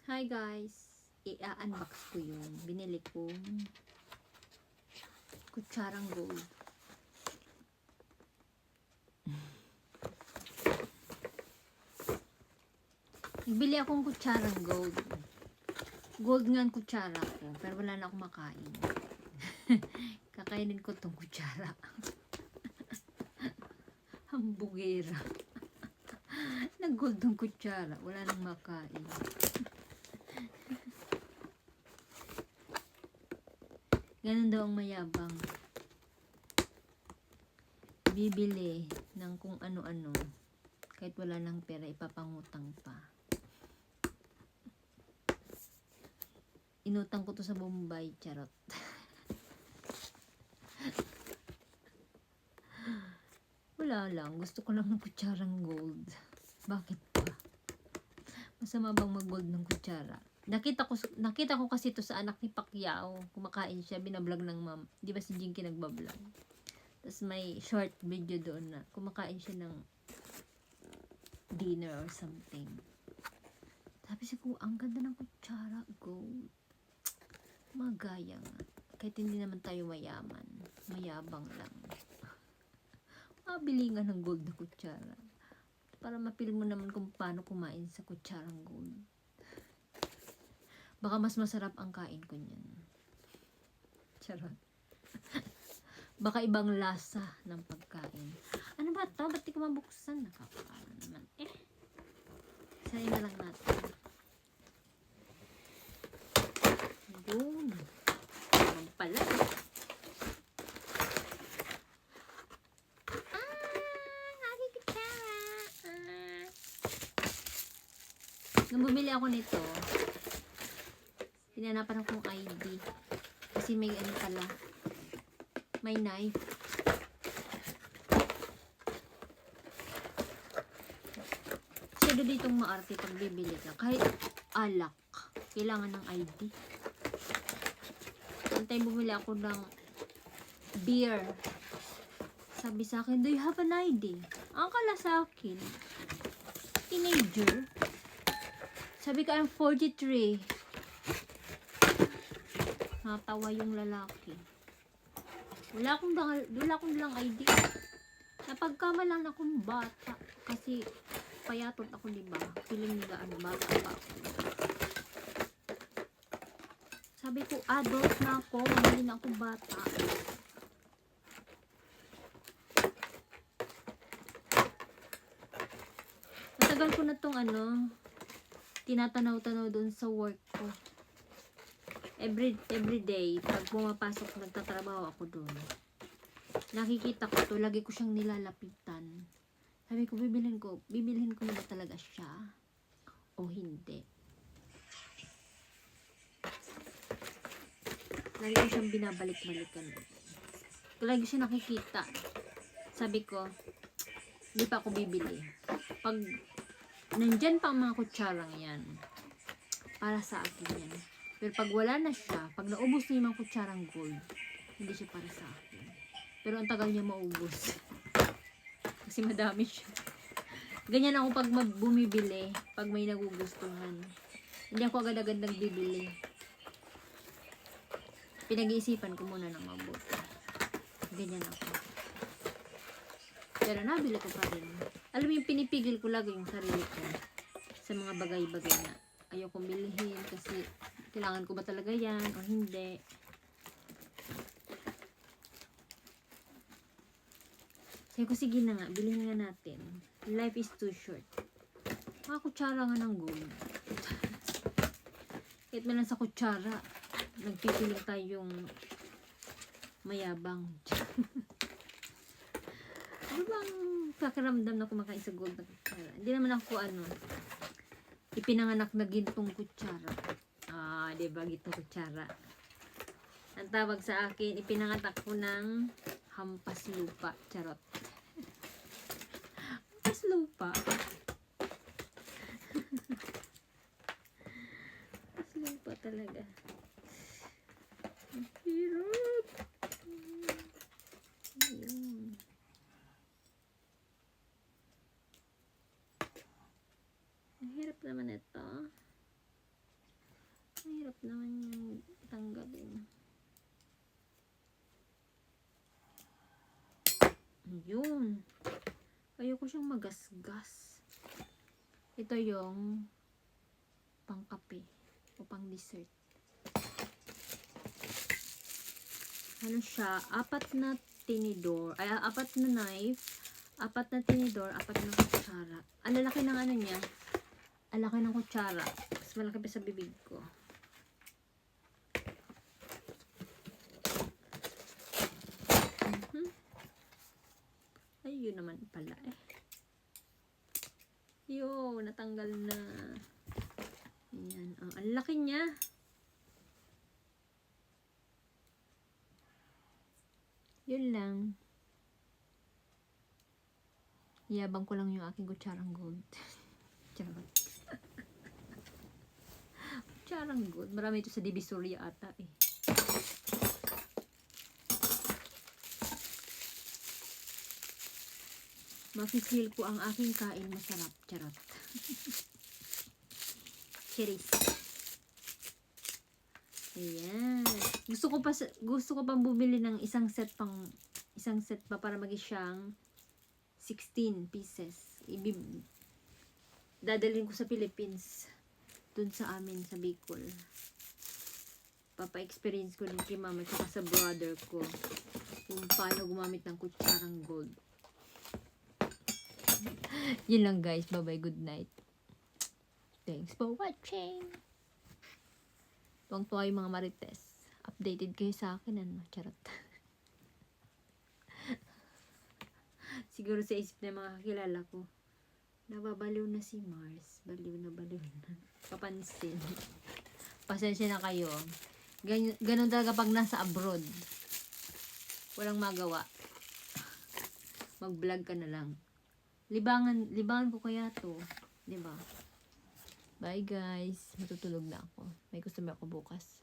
Hi guys, i-unbox ko yung binili kong kutsarang gold. Nagbili akong kutsarang gold. Gold nga ang kutsara ko, pero wala na akong makain. Kakainin ko tong kutsara. Hambugera. Nag-gold ng kutsara, wala nang makain. Ganun daw ang mayabang. Bibili ng kung ano-ano. Kahit wala ng pera, ipapangutang pa. Inutang ko to sa Bombay, charot. Wala lang. Gusto ko lang ng kutsarang gold. Bakit pa? Masama bang mag-gold ng kutsara? Nakita ko kasi to sa anak ni Pacquiao. Kumakain siya, binablog ng mom. Di ba si Jinky nagbablog? Tapos may short video doon na kumakain siya ng dinner or something. Sabi ko, ang ganda ng kutsara, gold. Magaya nga. Kahit hindi naman tayo mayaman. Mayabang lang. Mabili nga ng gold na kutsara. Para mapil mo naman kung paano kumain sa kutsarang gold. Baka mas masarap ang kain ko niyan. Charot. Baka ibang lasa ng pagkain. Ano ba ito? Ba't di ko mabuksan? Nakakala naman. Isayin na lang natin. Yun. Naman pala. Aking kutsara. Nung bumili ako nito, hinanapan akong ID. Kasi may ano pala. May knife. Siyado ditong maarte pag bibili ka. Kahit alak, kailangan ng ID. Antay bumili ako ng beer. Sabi sa akin, do you have an ID? Ang kala sa akin, teenager. Sabi ko, I'm 43. Natawa yung lalaki. Wala akong dalang ID. Napagkamalan akong bata. Kasi payatot ako, diba? Feeling nila bata pa ako. Sabi ko, adult na ako. Hindi na ako bata. Matagal ko na tong tinatanaw-tanaw doon sa work ko. Every day, pag pumapasok, nagtatrabaho ako doon. Nakikita ko to, lagi ko siyang nilalapitan. Sabi ko, bibilhin ko na ba talaga siya? O hindi? Lagi ko siyang binabalik-balikan. Lagi siya nakikita. Sabi ko, hindi pa ako bibili. Pag nandyan pa ang mga kutsarang yan, para sa akin yan. Pero pag wala na siya, pag naubos na yung mga kutsarang gold, hindi siya para sa akin. Pero ang tagal niya maubos. Kasi madami siya. Ganyan ako pag bumibili, pag may nagugustuhan. Hindi ako agad-agad nagbibili. Pinag-iisipan ko muna ng mabuti. Ganyan ako. Pero nabili ko pa rin. Alam mo yung pinipigil ko lagi yung sarili ko sa mga bagay-bagay na ayokong bilhin kasi kailangan ko ba talaga yan o hindi. Sabi ko, sige na nga, bilhin nga natin. Life is too short. Mga kutsara nga ng gold. Kahit man lang sa kutsara, nagpipiling tayong mayabang. Ano bang pakiramdam na kumakain sa gold na kutsara? Hindi naman ako ipinanganak na gintong kutsara. Diba, gintong kutsara. Ang tawag sa akin, ipinanganak ko ng hampas lupa. Charot. Hampas lupa. Hampas lupa talaga. Ang hirap. Ayun. Ang hirap naman ito. naman yung tanggalin. Yun. Ayoko siyang magasgas. Ito yung pangkape o pang dessert. Ano siya? 4 na tinidor. Ay, 4 na knife. 4 na tinidor. 4 na kutsara. Ang lalaki ng ano niya. Ang laki ng kutsara. Mas malaki pa sa bibig ko. Ay, yun naman pala eh. Yo, natanggal na. Ayan. Oh, ang laki niya. Yun lang. Yabang ko lang yung aking kutsarang gold. Charot. Kutsarang gold. Marami ito sa Divisoria ata eh. Mapifeel ko ang aking kain masarap. Charot. Cheers. Ayan. Gusto ko pang bumili ng isang set pa para maging siyang 16 pieces. Dadalhin ko sa Philippines. Dun sa amin sa Bicol. Papa-experience ko din kay mama at sa brother ko kung paano gumamit ng kutsarang gold. Yun lang guys. Bye-bye. Good night. Thanks for watching. Tuwang-tuwa yung mga marites. Updated kayo sa akin. Ano? Charot. Siguro sa isip ng mga kakilala ko, nababaliw na si Mars. Baliw na. Papansin. Pasensya na kayo. Ganun talaga pag nasa abroad. Walang magawa. Mag-vlog ka na lang. Libangan ko kaya to. Diba? Bye guys. Matutulog na ako. May customer ako bukas.